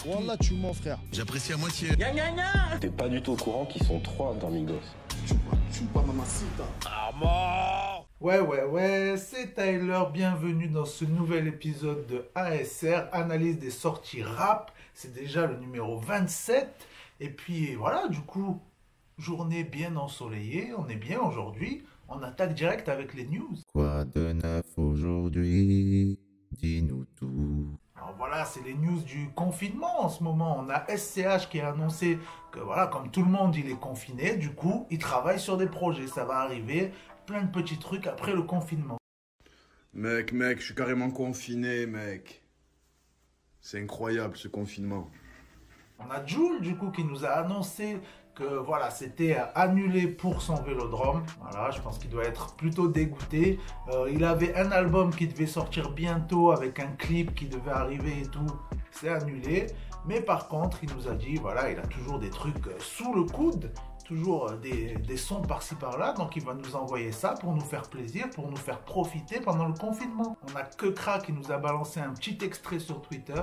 Wallah, tu mens, frère. J'apprécie à moitié. T'es pas du tout au courant qu'ils sont trois dans Migos. Chupa mamacita. Ouais, c'est Tyler, bienvenue dans ce nouvel épisode de ASR, analyse des sorties rap, c'est déjà le numéro 27, et puis voilà, du coup, journée bien ensoleillée, on est bien aujourd'hui, on attaque direct avec les news. Quoi de neuf aujourd'hui? Dis-nous tout. Alors voilà, c'est les news du confinement en ce moment, on a SCH qui a annoncé que voilà, comme tout le monde il est confiné, du coup, il travaille sur des projets, ça va arriver, plein de petits trucs après le confinement. Mec, je suis carrément confiné, mec. C'est incroyable ce confinement. On a Jul du coup qui nous a annoncé que voilà, c'était annulé pour son vélodrome. Voilà, je pense qu'il doit être plutôt dégoûté. Il avait un album qui devait sortir bientôt avec un clip qui devait arriver et tout. C'est annulé. Mais par contre, il nous a dit, voilà, il a toujours des trucs sous le coude. Toujours des sons par-ci par-là, donc il va nous envoyer ça pour nous faire plaisir, pour nous faire profiter pendant le confinement. On a Kekra qui nous a balancé un petit extrait sur Twitter.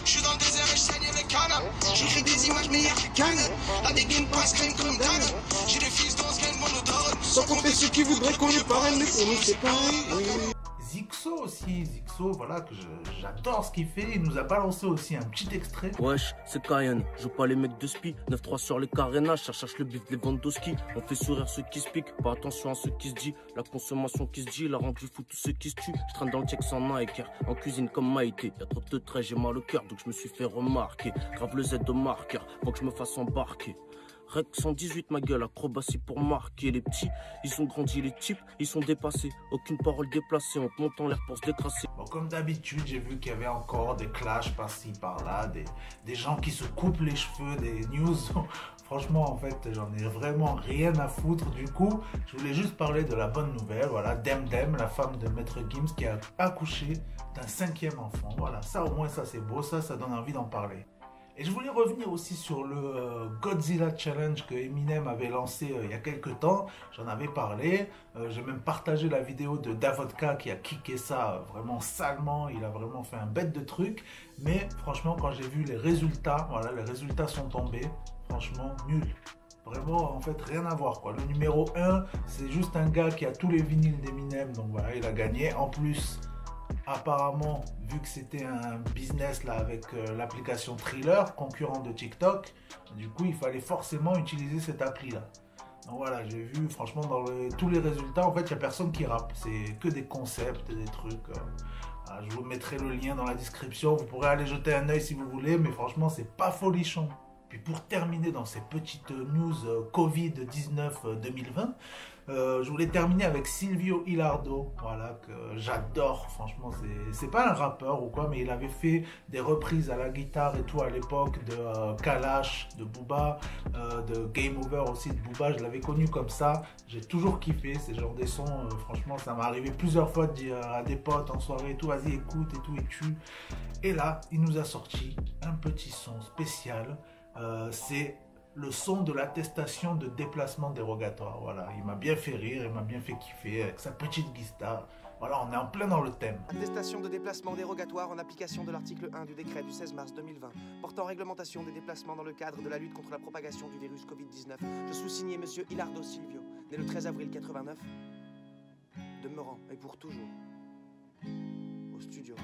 Je suis dans le désert et je saigne les cannes. J'écris des images meilleures que Cannes. La dégaine passe crème comme Dan. J'ai des fils dans ce qu'elle monodone. Sans compter ceux qui voudraient qu'on nous parraine, mais pour nous c'est pareil. Zixo aussi, Zixo, voilà, que j'adore ce qu'il fait. Il nous a balancé aussi un petit extrait. Wesh, c'est Cayenne, joue pas les mecs de spi. 9-3 sur les carénages, cherche le bif de Lewandowski. On fait sourire ceux qui se piquent, pas attention à ceux qui se dit. La consommation qui se dit, la rendu fou tous ceux qui se tuent. Je traîne dans le check sans Nike, en cuisine comme Maïté. Y'a trop de traits, j'ai mal au cœur, donc je me suis fait remarquer. Grave le Z de marqueur, faut que je me fasse embarquer. Rec 118 ma gueule, acrobatie pour marquer. Les petits, ils ont grandi, les types, ils sont dépassés. Aucune parole déplacée, on te monte en l'air pour se décrasser. Bon, comme d'habitude, j'ai vu qu'il y avait encore des clashs par-ci, par-là, des gens qui se coupent les cheveux, des news. Franchement, en fait, j'en ai vraiment rien à foutre. Du coup, je voulais juste parler de la bonne nouvelle. Voilà, Demdem, la femme de Maître Gims, qui a accouché d'un 5e enfant. Voilà, ça au moins, ça c'est beau, ça donne envie d'en parler. Et je voulais revenir aussi sur le Godzilla Challenge que Eminem avait lancé il y a quelques temps. J'en avais parlé. J'ai même partagé la vidéo de Davodka qui a kické ça vraiment salement. Il a vraiment fait un bête de truc. Mais franchement, quand j'ai vu les résultats, voilà, les résultats sont tombés. Franchement, nul. Vraiment, en fait, rien à voir, quoi. Le numéro 1, c'est juste un gars qui a tous les vinyles d'Eminem. Donc voilà, il a gagné. En plus, apparemment, vu que c'était un business là avec l'application Thriller, concurrent de TikTok, du coup il fallait forcément utiliser cette appli là. Donc voilà, j'ai vu franchement dans tous les résultats, en fait il n'y a personne qui rappe, c'est que des concepts, des trucs. Je vous mettrai le lien dans la description, vous pourrez aller jeter un œil si vous voulez, mais franchement c'est pas folichon. Puis pour terminer dans ces petites news Covid-19 2020, je voulais terminer avec Silvio Hilardo, voilà, que j'adore, franchement, c'est pas un rappeur ou quoi, mais il avait fait des reprises à la guitare et tout à l'époque de Kalash, de Booba, de Game Over aussi de Booba, je l'avais connu comme ça, j'ai toujours kiffé ces genres de sons, franchement, ça m'est arrivé plusieurs fois de dire à des potes en soirée et tout, vas-y écoute et tout, et tu. Et là, il nous a sorti un petit son spécial, c'est le son de l'attestation de déplacement dérogatoire. Voilà, il m'a bien fait rire, il m'a bien fait kiffer avec sa petite guitare. Voilà, on est en plein dans le thème. Attestation de déplacement dérogatoire en application de l'article 1 du décret du 16 mars 2020 portant réglementation des déplacements dans le cadre de la lutte contre la propagation du virus Covid-19. Je sous-signais Monsieur Hilardo Silvio, né le 13 avril 89, demeurant et pour toujours au studio.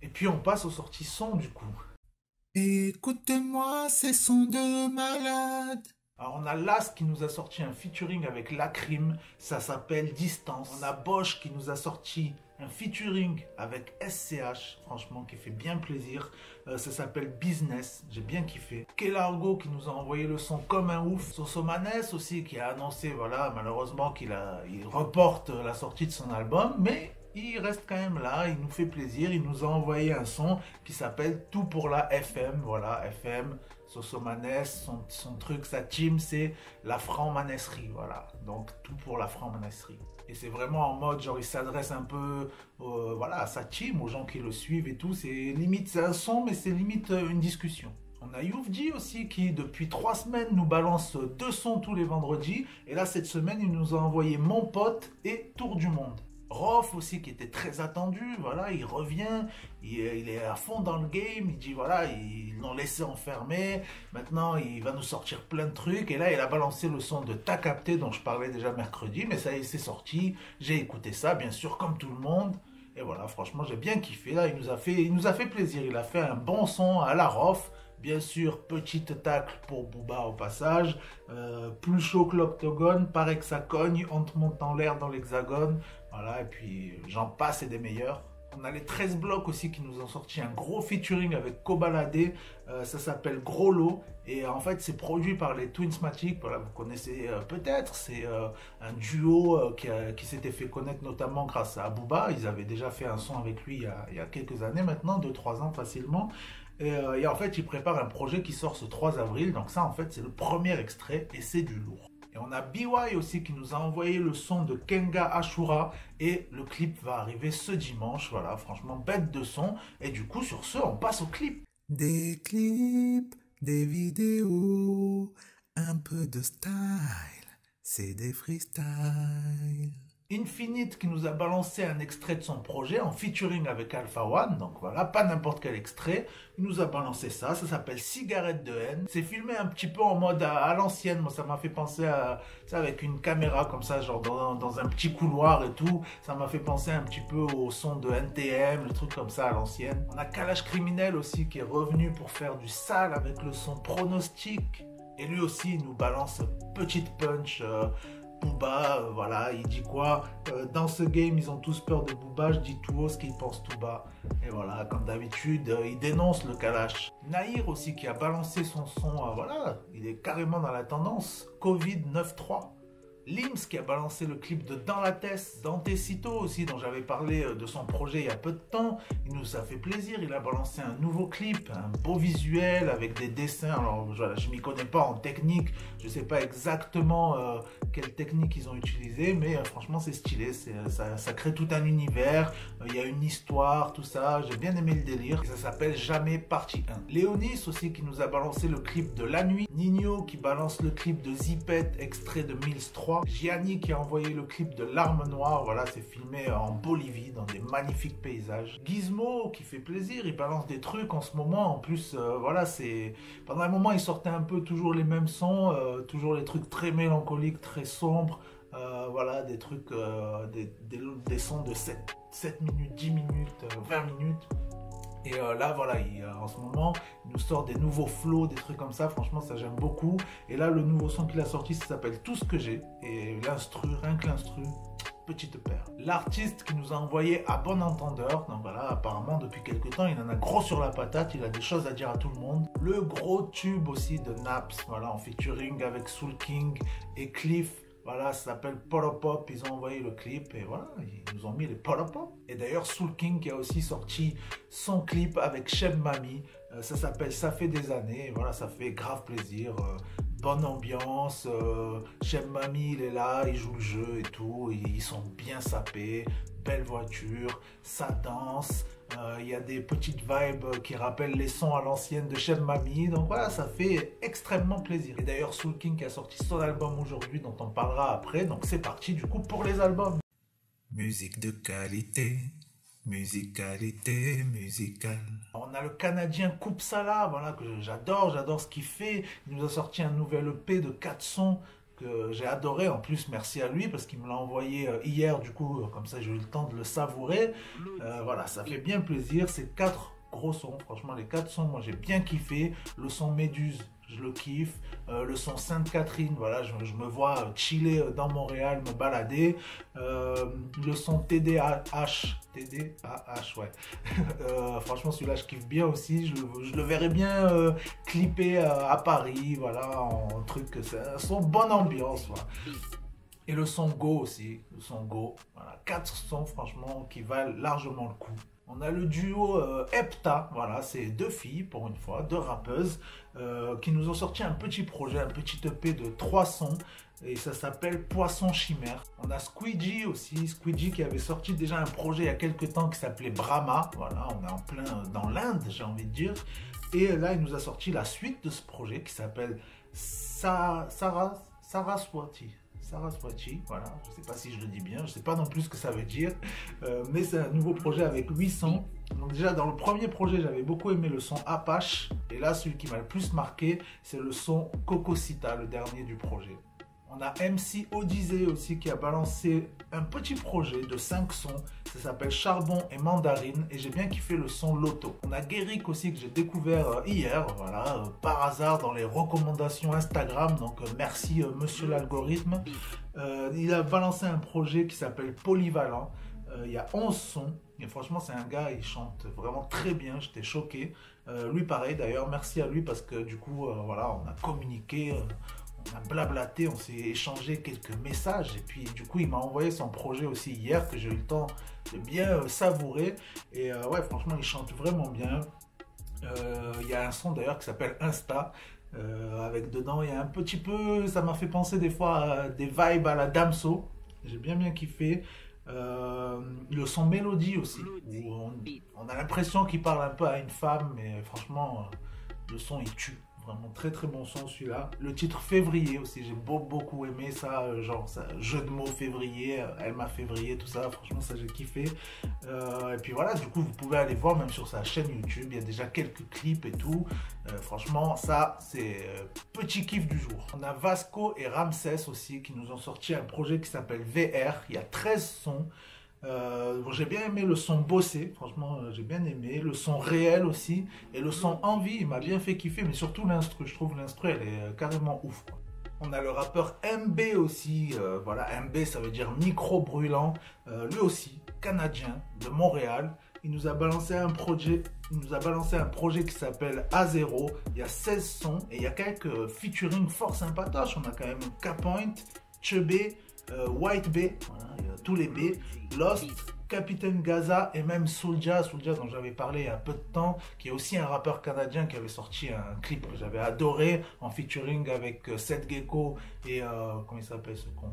Et puis on passe aux sorties son du coup. Écoutez-moi, ces sons de malade. Alors on a Las qui nous a sorti un featuring avec Lacrim, ça s'appelle Distance. On a Bosch qui nous a sorti un featuring avec SCH, franchement qui fait bien plaisir. Ça s'appelle Business, j'ai bien kiffé. Kelargo qui nous a envoyé le son comme un ouf. Sosomanes aussi qui a annoncé, voilà, malheureusement qu'il reporte la sortie de son album, mais il reste quand même là, il nous fait plaisir, il nous a envoyé un son qui s'appelle Tout pour la FM, voilà, FM, Sosomanes, son truc, sa team, c'est la franc-manesserie, voilà, donc Tout pour la franc-manesserie. Et c'est vraiment en mode, genre il s'adresse un peu voilà, à sa team, aux gens qui le suivent et tout, c'est limite, c'est un son, mais c'est limite une discussion. On a Youfji aussi qui depuis 3 semaines nous balance 2 sons tous les vendredis, et là cette semaine il nous a envoyé Mon Pote et Tour du Monde. Rof aussi qui était très attendu, voilà, il revient, il est à fond dans le game, il dit voilà, ils l'ont laissé enfermer, maintenant il va nous sortir plein de trucs, et là il a balancé le son de T'as capté dont je parlais déjà mercredi, mais ça y est, c'est sorti, j'ai écouté ça, bien sûr, comme tout le monde, et voilà, franchement j'ai bien kiffé, là il nous a fait plaisir, il a fait un bon son à la Rof. Bien sûr, petite tacle pour Booba au passage. Plus chaud que l'octogone, paraît que ça cogne, on te monte en l'air dans l'hexagone. Voilà, et puis j'en passe et des meilleurs. On a les 13 blocs aussi qui nous ont sorti un gros featuring avec Kobalade. Ça s'appelle Gros Lot. Et en fait, c'est produit par les Twinsmatic. Voilà, vous connaissez peut-être. C'est un duo qui s'était fait connaître notamment grâce à Booba. Ils avaient déjà fait un son avec lui il y a quelques années maintenant, 2-3 ans facilement. Et en fait, il prépare un projet qui sort ce 3 avril. Donc ça, en fait, c'est le premier extrait et c'est du lourd. Et on a BY aussi qui nous a envoyé le son de Kenga Ashura. Et le clip va arriver ce dimanche. Voilà, franchement, bête de son. Et du coup, sur ce, on passe au clip. Des clips, des vidéos, un peu de style. C'est des freestyles. Infinite qui nous a balancé un extrait de son projet en featuring avec Alpha One, donc voilà, pas n'importe quel extrait, il nous a balancé ça s'appelle Cigarette de haine, c'est filmé un petit peu en mode à l'ancienne, moi ça m'a fait penser à ça avec une caméra comme ça, genre dans un petit couloir et tout, ça m'a fait penser un petit peu au son de NTM, le truc comme ça à l'ancienne. On a Kalash Criminel aussi qui est revenu pour faire du sale avec le son Pronostic, et lui aussi il nous balance petite punch. Booba, voilà, il dit quoi? Dans ce game, ils ont tous peur de Booba, je dis tout haut ce qu'ils pensent tout bas. Et voilà, comme d'habitude, il dénonce le Kalash. Nahir aussi qui a balancé son son, voilà, il est carrément dans la tendance. Covid 9.3. Lims qui a balancé le clip de Dans la Tête, Dante Cito aussi, dont j'avais parlé de son projet il y a peu de temps. Il nous a fait plaisir, il a balancé un nouveau clip, un beau visuel avec des dessins. Alors voilà, je m'y connais pas en technique, je ne sais pas exactement quelle technique ils ont utilisé, mais franchement c'est stylé, ça crée tout un univers, il y a une histoire, tout ça, j'ai bien aimé le délire. Et ça s'appelle Jamais Partie 1. Léonis aussi qui nous a balancé le clip de La Nuit. Nino qui balance le clip de Zipette, extrait de Mills 3. Gianni qui a envoyé le clip de L'Arme Noire, voilà, c'est filmé en Bolivie dans des magnifiques paysages. Gizmo qui fait plaisir, il balance des trucs en ce moment, en plus voilà, c'est pendant un moment il sortait un peu toujours les mêmes sons, toujours les trucs très mélancoliques, très sombres, voilà, des trucs, des sons de 7 minutes, 10 minutes, 20 minutes. Et là, voilà, en ce moment, il nous sort des nouveaux flows, des trucs comme ça. Franchement, ça j'aime beaucoup. Et là, le nouveau son qu'il a sorti, ça s'appelle Tout ce que j'ai. Et l'instru, rien que l'instru, petite paire. L'artiste qui nous a envoyé à bon entendeur. Donc voilà, apparemment, depuis quelques temps, il en a gros sur la patate. Il a des choses à dire à tout le monde. Le gros tube aussi de Naps, voilà, en featuring avec Soul King et Cliff. Voilà, ça s'appelle Polopop, ils ont envoyé le clip et voilà, ils nous ont mis les Polopop. Et d'ailleurs, Soul King qui a aussi sorti son clip avec Cheb Mami, ça s'appelle Ça fait des années, et voilà, ça fait grave plaisir, bonne ambiance, Cheb Mami il est là, il joue le jeu et tout, ils sont bien sapés, belle voiture, ça danse. Il y a des petites vibes qui rappellent les sons à l'ancienne de Cheb Mami. Donc voilà, ça fait extrêmement plaisir. Et d'ailleurs, Soul King qui a sorti son album aujourd'hui, dont on parlera après. Donc c'est parti du coup pour les albums. Musique de qualité, musicalité, musicale. On a le Canadien Kupsala, voilà, que j'adore ce qu'il fait. Il nous a sorti un nouvel EP de 4 sons que j'ai adoré, en plus merci à lui parce qu'il me l'a envoyé hier, du coup comme ça j'ai eu le temps de le savourer. Voilà, ça fait bien plaisir, c'est 4 gros sons, franchement les 4 sons moi j'ai bien kiffé. Le son Méduse, je le kiffe, le son Sainte-Catherine, voilà, je me vois chiller dans Montréal, me balader. Le son TDAH, ouais. Franchement, celui-là, je kiffe bien aussi. Je le verrais bien clipper à Paris, voilà, en truc. C'est un son bonne ambiance, voilà. Et le son Go aussi, le son Go. Voilà, 4 sons, franchement, qui valent largement le coup. On a le duo Hepta, voilà, c'est 2 filles pour une fois, 2 rappeuses, qui nous ont sorti un petit projet, un petit EP de 3 sons, et ça s'appelle Poisson Chimère. On a Squeegee aussi, Squeegee qui avait sorti déjà un projet il y a quelques temps qui s'appelait Brahma, voilà, on est en plein dans l'Inde, j'ai envie de dire, et là il nous a sorti la suite de ce projet qui s'appelle Saraswati. Saraswati, voilà, je sais pas si je le dis bien, je sais pas non plus ce que ça veut dire, mais c'est un nouveau projet avec 8 sons. Donc déjà dans le premier projet j'avais beaucoup aimé le son Apache, et là celui qui m'a le plus marqué c'est le son Cocosita, le dernier du projet. On a MC Odyssey aussi qui a balancé un petit projet de 5 sons, ça s'appelle Charbon et Mandarine, et j'ai bien kiffé le son Loto. On a Guéric aussi que j'ai découvert hier, voilà, par hasard dans les recommandations Instagram, donc merci monsieur l'algorithme. Il a balancé un projet qui s'appelle Polyvalent, il y a 11 sons, et franchement c'est un gars, il chante vraiment très bien, j'étais choqué. Lui pareil d'ailleurs, merci à lui parce que du coup, voilà, on a communiqué, on a blablaté, on s'est échangé quelques messages et puis du coup il m'a envoyé son projet aussi hier que j'ai eu le temps de bien savourer et ouais franchement il chante vraiment bien. Il y a un son d'ailleurs qui s'appelle Insta avec dedans il y a un petit peu, ça m'a fait penser des fois à des vibes à la Damso, j'ai bien kiffé. Le son Mélodie aussi où on a l'impression qu'il parle un peu à une femme mais franchement le son il tue. Vraiment très très bon son celui-là. Le titre Février aussi, j'ai beaucoup aimé ça, genre ça, jeu de mots février, elle m'a février, tout ça, franchement ça j'ai kiffé. Et puis voilà, du coup vous pouvez aller voir même sur sa chaîne YouTube, il y a déjà quelques clips et tout. Franchement ça c'est petit kiff du jour. On a Vasco et Ramsès aussi qui nous ont sorti un projet qui s'appelle VR, il y a 13 sons. Bon, j'ai bien aimé le son Bossé, franchement j'ai bien aimé, le son Réel aussi, et le son Envie, il m'a bien fait kiffer, mais surtout l'instru, je trouve l'instru elle est carrément ouf quoi. On a le rappeur MB aussi, voilà, MB ça veut dire micro brûlant, lui aussi, canadien, de Montréal, il nous a balancé un projet, qui s'appelle A0, il y a 16 sons, et il y a quelques featuring fort sympatoches, on a quand même K-Point, Chebé, White B, voilà, il y a tous les B, Lost, Capitaine Gaza et même Soulja dont j'avais parlé il y a peu de temps, qui est aussi un rappeur canadien qui avait sorti un clip que j'avais adoré en featuring avec Seth Gecko et comment il s'appelle ce con,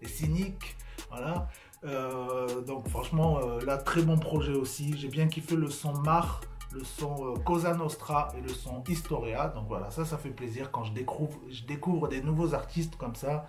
et Cynic, voilà. Donc franchement là très bon projet aussi, j'ai bien kiffé le son Mar, le son Cosa Nostra et le son Historia, donc voilà, ça fait plaisir quand je découvre des nouveaux artistes comme ça,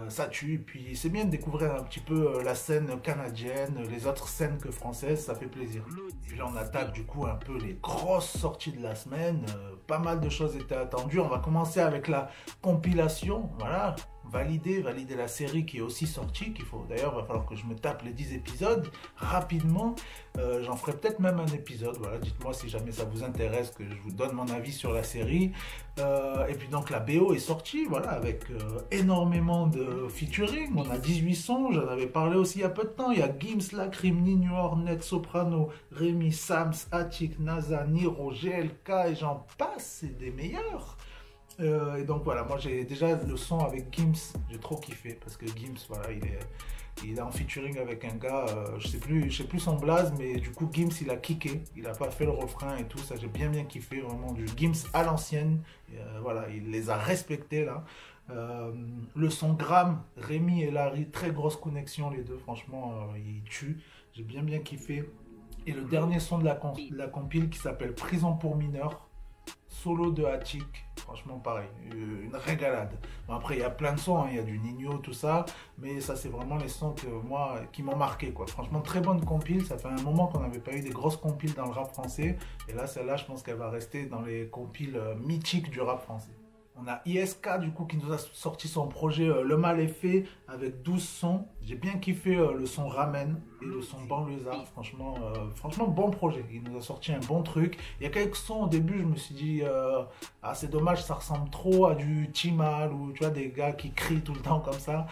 ça tue, et puis c'est bien de découvrir un petit peu la scène canadienne, les autres scènes que françaises, ça fait plaisir. Puis là on attaque du coup un peu les grosses sorties de la semaine, pas mal de choses étaient attendues, on va commencer avec la compilation, voilà, valider la série qui est aussi sortie, qu'il faut d'ailleurs, il va falloir que je me tape les 10 épisodes rapidement, j'en ferai peut-être même un épisode, voilà, dites-moi si jamais ça vous intéresse que je vous donne mon avis sur la série. Et puis donc la BO est sortie, voilà, avec énormément de featuring, on a 18 sons, j'en avais parlé aussi il y a peu de temps, il y a Gims, Lacrim, Nino, Hornet, Soprano, Rémi, Sams, Attic, NASA, Niro, GLK et j'en passe, c'est des meilleurs. Et donc voilà, moi j'ai déjà le son avec Gims, j'ai trop kiffé parce que Gims, voilà, il est en featuring avec un gars, je sais plus son blaze, mais du coup Gims il a kické, il a pas fait le refrain et tout, ça j'ai bien kiffé, vraiment du Gims à l'ancienne, voilà, il les a respectés là. Le son Gram, Rémi et Larry, très grosse connexion les deux, franchement ils tuent, j'ai bien kiffé. Et le dernier son de la compile qui s'appelle Prison pour mineurs, solo de Attic, franchement pareil, une régalade. Bon, après il y a plein de sons, hein, il y a du Nino, tout ça, mais ça c'est vraiment les sons que moi, qui m'ont marqué quoi. Franchement très bonne compile, ça fait un moment qu'on n'avait pas eu des grosses compiles dans le rap français, et là celle-là je pense qu'elle va rester dans les compiles mythiques du rap français. On a ISK du coup qui nous a sorti son projet Le Mal est fait avec 12 sons. J'ai bien kiffé le son Ramen et le son Banlieusard. Franchement bon projet. Il nous a sorti un bon truc. Il y a quelques sons au début, je me suis dit ah c'est dommage, ça ressemble trop à du Timal ou tu vois des gars qui crient tout le temps comme ça.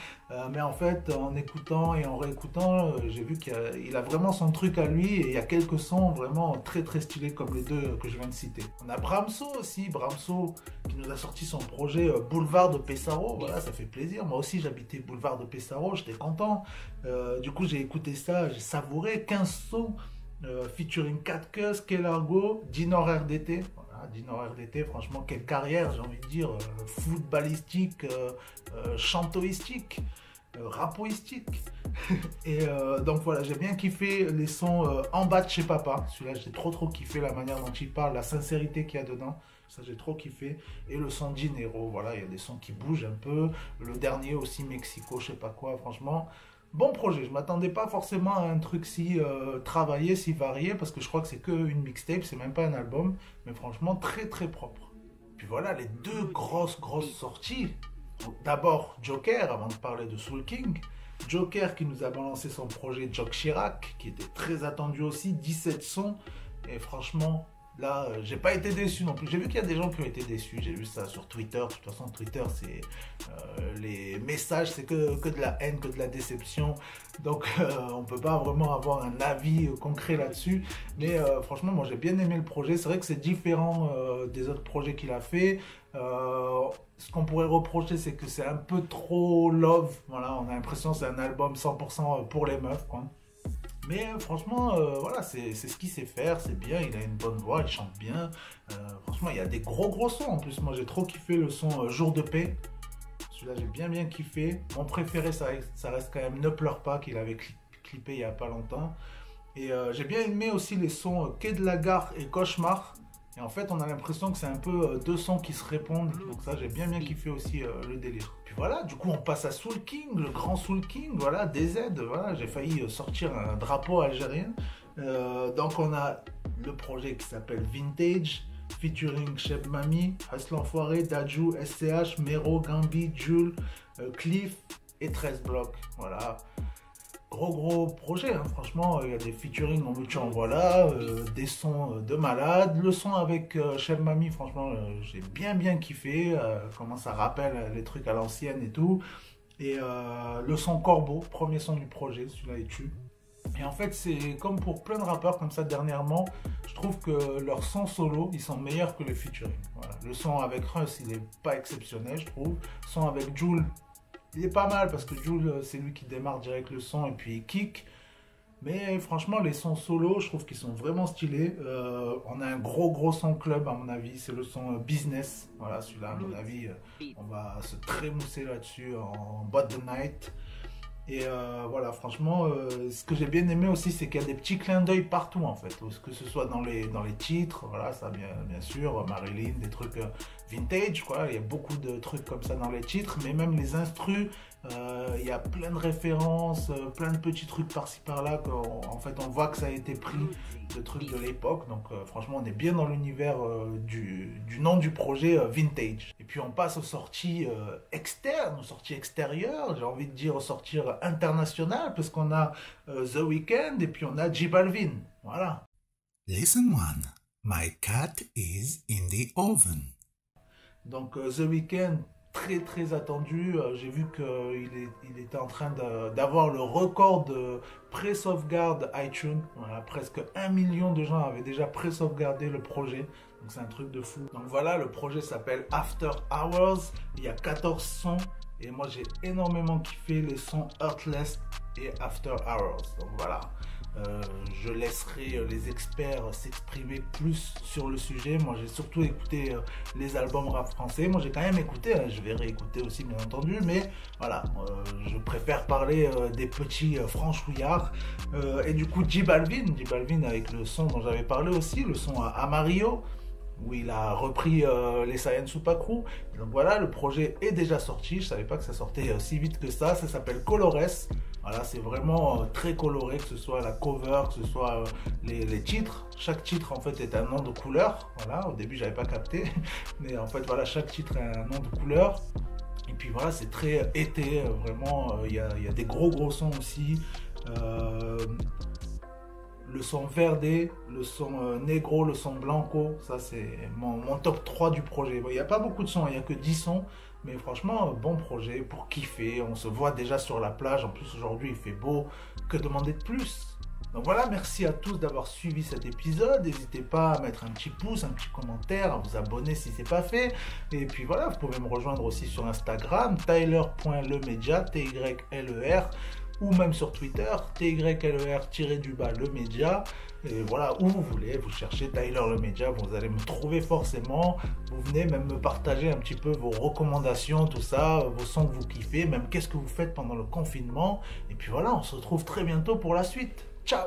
Mais en fait en écoutant et en réécoutant, j'ai vu qu'il a vraiment son truc à lui et il y a quelques sons vraiment très stylés comme les deux que je viens de citer. On a Bramso aussi, Bramso qui nous a sorti son projet Boulevard de Pesaro, voilà, ça fait plaisir. Moi aussi j'habitais Boulevard de Pesaro, j'étais content. Du coup j'ai écouté ça, j'ai savouré 15 sons featuring 4 Cus, Kelargo, Dinor RDT. Voilà, Dinor RDT, franchement quelle carrière, j'ai envie de dire, footballistique, chantoistique, rapoistique. Et donc voilà, j'ai bien kiffé les sons En bas de chez papa. Celui-là j'ai trop kiffé la manière dont il parle, la sincérité qu'il y a dedans. Ça, j'ai trop kiffé. Et le son Dinero, voilà, il y a des sons qui bougent un peu. Le dernier aussi, Mexico, je sais pas quoi, franchement. Bon projet, je m'attendais pas forcément à un truc si travaillé, si varié, parce que je crois que c'est qu'une mixtape, c'est même pas un album. Mais franchement, très très propre. Puis voilà, les deux grosses sorties. D'abord, Joker, avant de parler de Soul King. Joker qui nous a balancé son projet Jock Chirac, qui était très attendu aussi, 17 sons. Et franchement... Là, j'ai pas été déçu non plus. J'ai vu qu'il y a des gens qui ont été déçus. J'ai vu ça sur Twitter. De toute façon, Twitter, c'est les messages, c'est que de la haine, que de la déception. Donc, on peut pas vraiment avoir un avis concret là-dessus. Mais franchement, moi, j'ai bien aimé le projet. C'est vrai que c'est différent des autres projets qu'il a fait. Ce qu'on pourrait reprocher, c'est que c'est un peu trop love. Voilà, on a l'impression que c'est un album 100% pour les meufs, quoi. Mais franchement, voilà, c'est ce qu'il sait faire, c'est bien, il a une bonne voix, il chante bien. Franchement, il y a des gros sons en plus. Moi, j'ai trop kiffé le son Jour de paix. Celui-là, j'ai bien kiffé. Mon préféré, ça reste quand même Ne pleure pas, qu'il avait clippé il y a pas longtemps. Et j'ai bien aimé aussi les sons Quai de la Gare et Cauchemar. Et en fait, on a l'impression que c'est un peu deux sons qui se répondent. Donc ça, j'ai bien kiffé aussi le délire. Puis voilà, du coup, on passe à Soul King, le grand Soul King. Voilà, DZ. Voilà, j'ai failli sortir un drapeau algérien. Donc on a le projet qui s'appelle Vintage, featuring Cheb Mami, Hustle Enfoiré, Dadju, SCH, Mero, Gambi, Jules, Cliff et 13 blocs. Voilà. Gros projet, hein. Franchement, il y a des featuring en mutuant, voilà, des sons de malade. Le son avec Cheb Mami, franchement, j'ai bien kiffé, comment ça rappelle les trucs à l'ancienne et tout. Et le son Corbeau, premier son du projet, celui-là est tue. Et en fait, c'est comme pour plein de rappeurs comme ça dernièrement, je trouve que leurs sons solo, ils sont meilleurs que les featuring. Voilà. Le son avec Russ, il est pas exceptionnel, je trouve. Le son avec Jules, il est pas mal parce que Jules, c'est lui qui démarre direct le son et puis il kick. Mais franchement, les sons solo, je trouve qu'ils sont vraiment stylés. On a un gros son club, à mon avis. C'est le son Business. Voilà, celui-là, à mon avis, on va se trémousser là-dessus en boîte de night. Et voilà, franchement, ce que j'ai bien aimé aussi, c'est qu'il y a des petits clins d'œil partout, en fait. Que ce soit dans les titres, voilà, ça, bien sûr, Marilyn, des trucs vintage, quoi. Il y a beaucoup de trucs comme ça dans les titres, mais même les instrus, il y a plein de références, plein de petits trucs par-ci par-là. En fait, on voit que ça a été pris de trucs de l'époque. Donc, franchement, on est bien dans l'univers du nom du projet Vintage. Et puis, on passe aux sorties externes, aux sorties extérieures. J'ai envie de dire aux sorties internationales, parce qu'on a The Weeknd et puis on a J Balvin. Voilà. Listen one, my cat is in the oven. Donc, The Weeknd, très attendu. J'ai vu qu'il était en train d'avoir le record de pré-sauvegarde iTunes. Voilà, presque 1 million de gens avaient déjà pré-sauvegardé le projet. Donc c'est un truc de fou. Donc voilà, le projet s'appelle After Hours. Il y a 14 sons. Et moi j'ai énormément kiffé les sons Heartless et After Hours. Donc voilà. Je laisserai les experts s'exprimer plus sur le sujet. Moi j'ai surtout écouté les albums rap français. Moi j'ai quand même écouté, hein. Je vais réécouter aussi bien entendu, mais voilà, je préfère parler des petits franchouillards. Et du coup J Balvin avec le son dont j'avais parlé aussi, le son Amarillo, où il a repris les Saiyan Super Crew. Donc voilà, le projet est déjà sorti. Je savais pas que ça sortait si vite que ça. Ça s'appelle Colores. Voilà, c'est vraiment très coloré, que ce soit la cover, que ce soit les titres. Chaque titre en fait est un nom de couleur. Voilà, au début j'avais pas capté, mais en fait voilà, chaque titre a un nom de couleur. Et puis voilà, c'est très été, vraiment. Il y a des gros sons aussi. Le son Verdé, le son Negro, le son Blanco, ça c'est mon top 3 du projet. Bon, il n'y a pas beaucoup de sons, il n'y a que 10 sons, mais franchement, bon projet pour kiffer. On se voit déjà sur la plage, en plus aujourd'hui il fait beau, que demander de plus? Donc voilà, merci à tous d'avoir suivi cet épisode. N'hésitez pas à mettre un petit pouce, un petit commentaire, à vous abonner si ce n'est pas fait. Et puis voilà, vous pouvez me rejoindre aussi sur Instagram, tyler.lemedia, T-Y-L-E-R, ou même sur Twitter, TYLER-le média. Et voilà, où vous voulez, vous cherchez Tyler le média, vous allez me trouver forcément. Vous venez même me partager un petit peu vos recommandations, tout ça, vos sons que vous kiffez, même qu'est-ce que vous faites pendant le confinement. Et puis voilà, on se retrouve très bientôt pour la suite. Ciao!